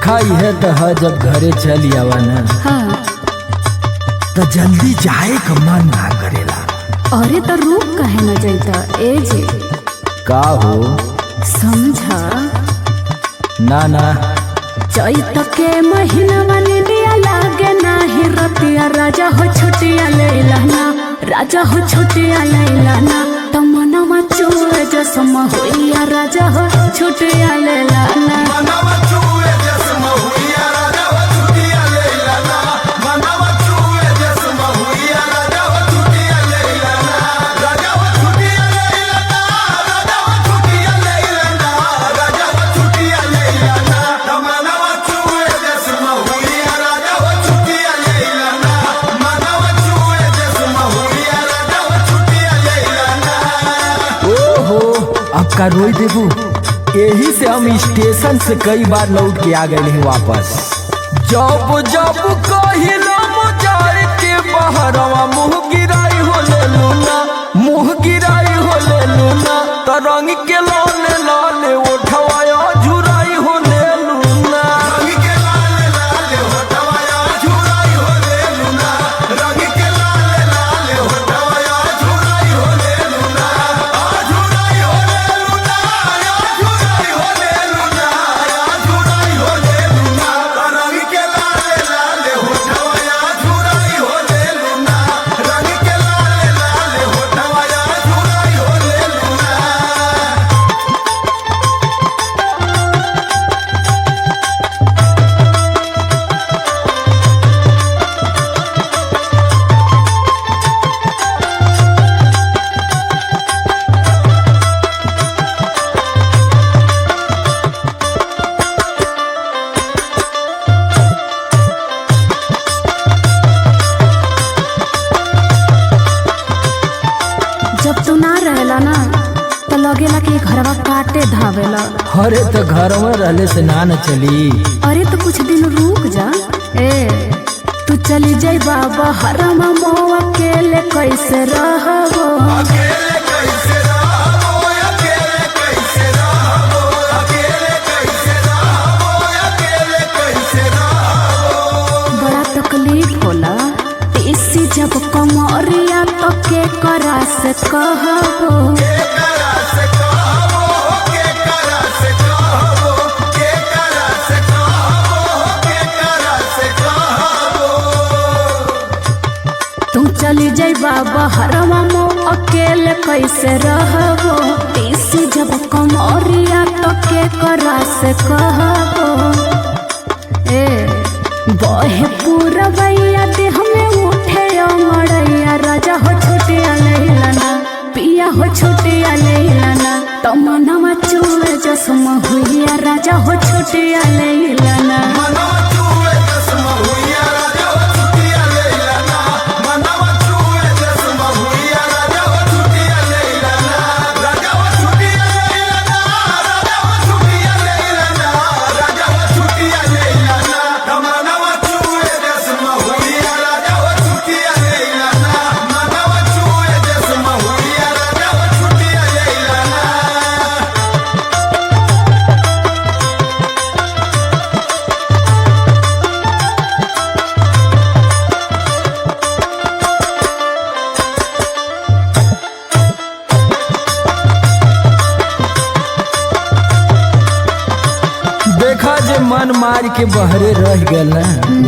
देखा है तो है जब घरे चली आवा ना हाँ तो जल्दी जाए का मन ना करेला। अरे तो रुक कहे न जाता ए जे का हो समझा ना ना चैत के महीना मन दिया लागे नाही रतिया राजा हो छुटिया लैलाना राजा हो छुटिया लैलाना तमनमा चोर जसम होइया राजा हो छुटिया लैलाना का रोई देबू। यही से हम स्टेशन से कई बार लौट के आ गए हैं वापस। जब जब कहिलो मुजार के बहरवा मुँह गिराई हो ले लूना मुँह गिराई हो ले लूना तरंग के लाले लाले उठवाया झुराई हो ले लूना रंग के लाले लाले उठवाया झुराई हो ले लूना रंग के लाले लाले उठवाया झुराई हो ले लूना झुराई हो ले लूना झुराई हो ले लूना झुराई हो ले लूना रंग के लाले लाले उठवाया झुराई हो ले लूना रंग के लाले लाले उठवाया झुराई हो ले लूना। जब तू ना रहेला ना तो लगेला कि घरवा काटे धावेला। अरे तो घर में रहले से ना न चली। अरे तो कुछ दिन रुक जा ए तू चली जाई बाबा हरमा मोह अकेले कैसे रहबो अकेले कैसे रहबो अकेले कैसे रहबो अकेले कैसे रहबो अकेले कैसे रहबो। बड़ा तकलीफ होला इसी जब कमरिया तो के करा से कहबो के करा से कहबो के करा से कहबो के करा से कहबो के करा से कहबो। तू चली जाई बाबा हरमा मो अकेले कैसे रहबो इसी जब कमरिया तो के करा से कहबो ए बहे पूरा भैया देह में उठे मड़ैया राजा हो छुटिया लैलाना पिया हो छुटिया लैलाना तमनमा चूहे जसम हुइया राजा हो छुटिया लैलाना देखा जे मन मार के बहरे रह गए ना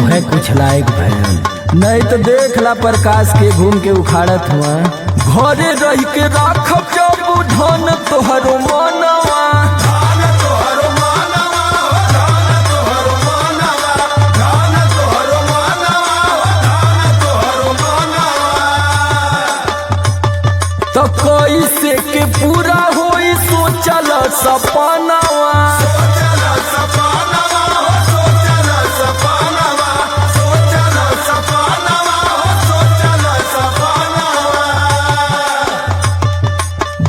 वह कुछ लायक भैन नहीं तो देख ला प्रकाश के घूम के उखाड़त हुआ घरे रह के राखब जब धन तोहरो मनवा तो कैसे के पूरा होई सोचल सपनावा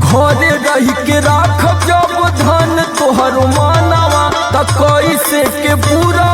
घरे रह के राखब जब धन तोहर मानवा त कैसे के पूरा